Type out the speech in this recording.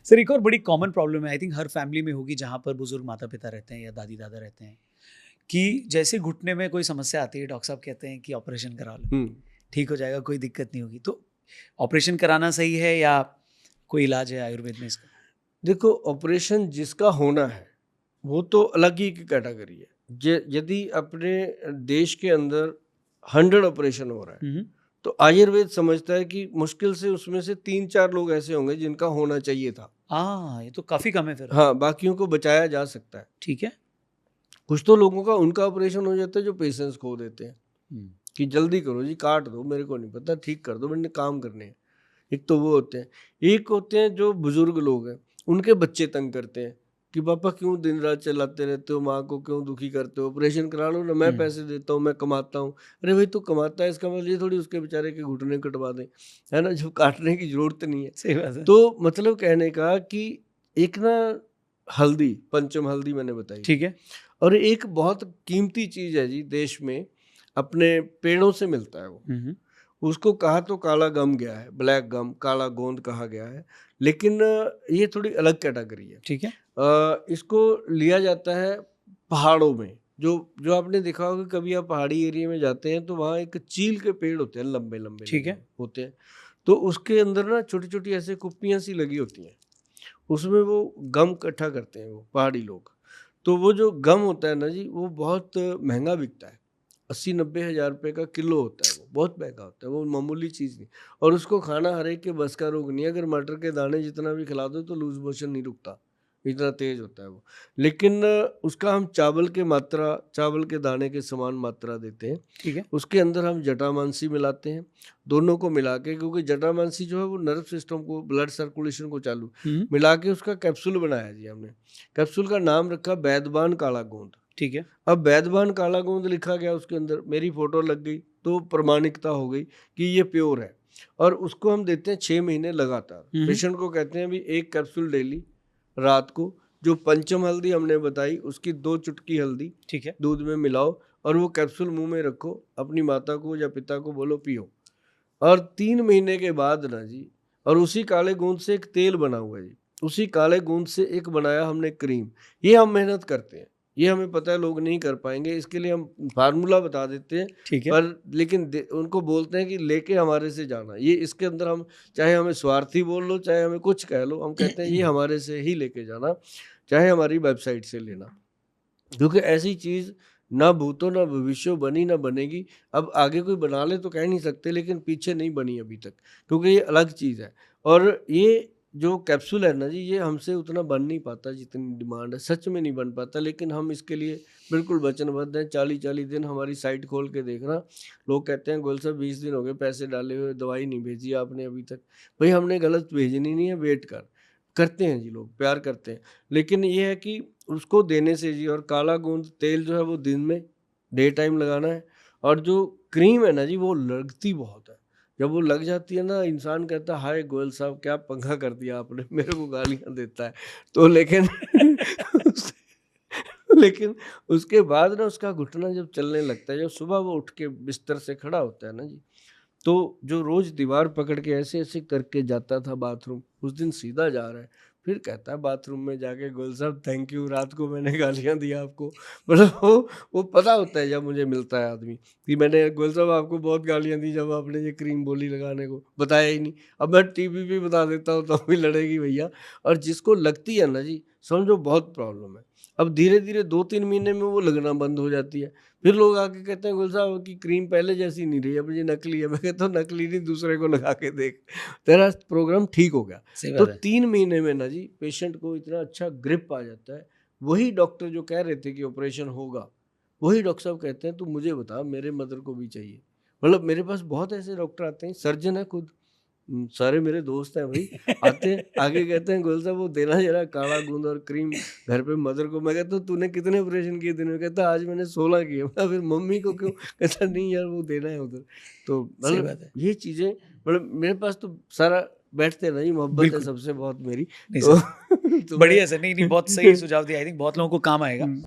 Sir एक और बड़ी कॉमन प्रॉब्लम है, आई थिंक हर फैमिली में होगी जहाँ पर बुजुर्ग माता पिता रहते हैं या दादी दादा रहते हैं, कि जैसे घुटने में कोई समस्या आती है, डॉक्टर साहब कहते हैं कि ऑपरेशन करा लो, हुँ। ठीक हो जाएगा, कोई दिक्कत नहीं होगी। तो ऑपरेशन कराना सही है या कोई इलाज है आयुर्वेद में इसका? देखो, ऑपरेशन जिसका होना है, वो तो अलग ही की कैटेगरी है। ज यदि अपने देश के अंदर 100 ऑपरेशन हो रहा है, हुँ, हुँ। तो आयुर्वेद समझता है कि मुश्किल से उसमें से 3-4 लोग ऐसे होंगे जिनका होना चाहिए था। ये तो काफ़ी कम है फिर। हाँ, बाकियों को बचाया जा सकता है। ठीक है। कुछ तो लोगों का उनका ऑपरेशन हो जाता है जो पेशेंस खो देते हैं, हुँ, कि जल्दी करो जी, काट दो, मेरे को नहीं पता, ठीक कर दो, मैंने काम करने हैं। एक तो वो होते हैं। एक होते हैं जो बुजुर्ग लोग हैं, उनके बच्चे तंग करते हैं कि पापा क्यों दिन रात चलाते रहते हो, माँ को क्यों दुखी करते हो, ऑपरेशन करा लो ना, मैं हुँ। पैसे देता हूँ, मैं कमाता हूँ। अरे भाई, तू कमाता है, इसका मतलब ये थोड़ी उसके बेचारे के घुटने कटवा दें, है ना? जब काटने की ज़रूरत नहीं है। सही बात है। तो मतलब कहने का कि एक ना हल्दी, पंचम हल्दी मैंने बताई थी, ठीक है। और एक बहुत कीमती चीज़ है जी देश में, अपने पेड़ों से मिलता है वो। हुँ, हुँ। उसको कहा तो काला गम गया है, ब्लैक गम, काला गोंद कहा गया है, लेकिन ये थोड़ी अलग कैटेगरी है। ठीक है। इसको लिया जाता है पहाड़ों में। जो जो आपने देखा होगा, कभी आप पहाड़ी एरिया में जाते हैं तो वहाँ एक चील के पेड़ होते हैं, लंबे-लंबे ठीक लगे है। हुए होते हैं। तो उसके अंदर ना छोटी-छोटी ऐसे कुप्पियाँ सी लगी होती हैं। उसमें वो गम इकट्ठा करते हैं वो पहाड़ी लोग। तो वो जो गम होता है ना जी, वो बहुत महँगा बिकता है। 80-90 हज़ार रुपए का किलो होता है वो, बहुत महँगा होता है, वो मामूली चीज़ नहीं। और उसको खाना हर एक के बस का रोग नहीं है, अगर मटर के दाने जितना भी खिला दो तो लूज़ मोशन नहीं रुकता, इतना तेज़ होता है वो। लेकिन उसका हम चावल के दाने के समान मात्रा देते हैं। ठीक है। उसके अंदर हम जटामांसी मिलाते हैं, दोनों को मिला के, क्योंकि जटामांसी जो है वो नर्व सिस्टम को, ब्लड सर्कुलेशन को चालू हुँ, मिला के उसका कैप्सूल बनाया जी हमने। कैप्सूल का नाम रखा वैद्यबान काला गोंद। ठीक है। अब वैद्यबान काला गोंद लिखा गया उसके अंदर, मेरी फ़ोटो लग गई, तो प्रमाणिकता हो गई कि ये प्योर है। और उसको हम देते हैं 6 महीने लगातार। हुँ, हुँ। पेशेंट को कहते हैं अभी 1 कैप्सूल डेली रात को, जो पंचम हल्दी हमने बताई उसकी 2 चुटकी हल्दी ठीक है। दूध में मिलाओ, और वो कैप्सूल मुँह में रखो, अपनी माता को या पिता को बोलो पियो। और 3 महीने के बाद ना जी, और उसी काले गोंद से एक तेल बना हुआ है जी, उसी काले गोंद से एक बनाया हमने क्रीम। ये हम मेहनत करते हैं, ये हमें पता है लोग नहीं कर पाएँगे, इसके लिए हम फ़ार्मूला बता देते हैं, ठीक है। पर लेकिन दे उनको बोलते हैं कि लेके हमारे से जाना। ये इसके अंदर हम, चाहे हमें स्वार्थी बोल लो, चाहे हमें कुछ कह लो, हम कहते हैं ये हमारे से ही लेके जाना, चाहे हमारी वेबसाइट से लेना। क्योंकि ऐसी चीज़ ना भूतो ना भविष्यो, बनी ना बनेगी। अब आगे कोई बना ले तो कह नहीं सकते, लेकिन पीछे नहीं बनी अभी तक, क्योंकि ये अलग चीज़ है। और ये जो कैप्सूल है ना जी, ये हमसे उतना बन नहीं पाता जितनी डिमांड है, सच में नहीं बन पाता, लेकिन हम इसके लिए बिल्कुल वचनबद्ध हैं। 40-40 दिन हमारी साइट खोल के देखना, लोग कहते हैं गोयल साहब 20 दिन हो गए पैसे डाले हुए, दवाई नहीं भेजी आपने अभी तक। भई हमने गलत भेजनी नहीं है, वेट कर। करते हैं जी लोग, प्यार करते हैं। लेकिन ये है कि उसको देने से जी, और काला गोंद तेल जो है वो दिन में डे टाइम लगाना है, और जो क्रीम है ना जी, वो लगती बहुत है। जब वो लग जाती है ना, इंसान कहता है हाय गोयल साहब, क्या पंगा कर दिया आपने, मेरे को गालियाँ देता है। तो लेकिन उस लेकिन उसके बाद ना उसका घुटना जब चलने लगता है, जब सुबह वो उठ के बिस्तर से खड़ा होता है ना जी, तो जो रोज़ दीवार पकड़ के ऐसे-ऐसे करके जाता था बाथरूम, उस दिन सीधा जा रहा है। फिर कहता है बाथरूम में जाके, गोयल साहब थैंक यू, रात को मैंने गालियाँ दी आपको। मतलब वो पता होता है जब मुझे मिलता है आदमी, कि मैंने गोयल साहब आपको बहुत गालियाँ दी जब आपने ये क्रीम बोली लगाने को, बताया ही नहीं। अब मैं टीवी पे बता देता हूँ तो भी लड़ेगी भैया। और जिसको लगती है ना जी, समझो बहुत प्रॉब्लम है। अब धीरे-धीरे 2-3 महीने में वो लगना बंद हो जाती है। फिर लोग आके कहते हैं, गुल साहब की क्रीम पहले जैसी नहीं रही, अब ये नकली है। मैं कहता हूँ नकली नहीं, दूसरे को लगा के देख, तेरा प्रोग्राम ठीक हो गया। सही तो बात है। 3 महीने में ना जी पेशेंट को इतना अच्छा ग्रिप आ जाता है। वही डॉक्टर जो कह रहे थे कि ऑपरेशन होगा, वही डॉक्टर साहब कहते हैं तू मुझे बता, मेरे मदर को भी चाहिए। मतलब मेरे पास बहुत ऐसे डॉक्टर आते हैं, सर्जन है खुद, सारे मेरे दोस्त हैं भाई, आते हैं, आके कहते हैं गोयल साहब वो देना ज़रा काला गूंद और क्रीम घर पे मदर को। मैं कहता हूँ तूने कितने ऑपरेशन किए दिन में? कहता आज मैंने 16 किए। मैं फिर मम्मी को क्यों? कहता नहीं यार वो देना है उधर। तो सही मतलब बात है। ये चीज़ें, मतलब मेरे पास तो सारा बैठते हैं ना जी, मोहब्बत है बिल्कुल। सबसे बहुत मेरी। नहीं तो सर, तो मैं बढ़िया सर। नहीं, नहीं बहुत सही सुझाव दिया। आई थिंक बहुत लोगों को काम आएगा। हुँ।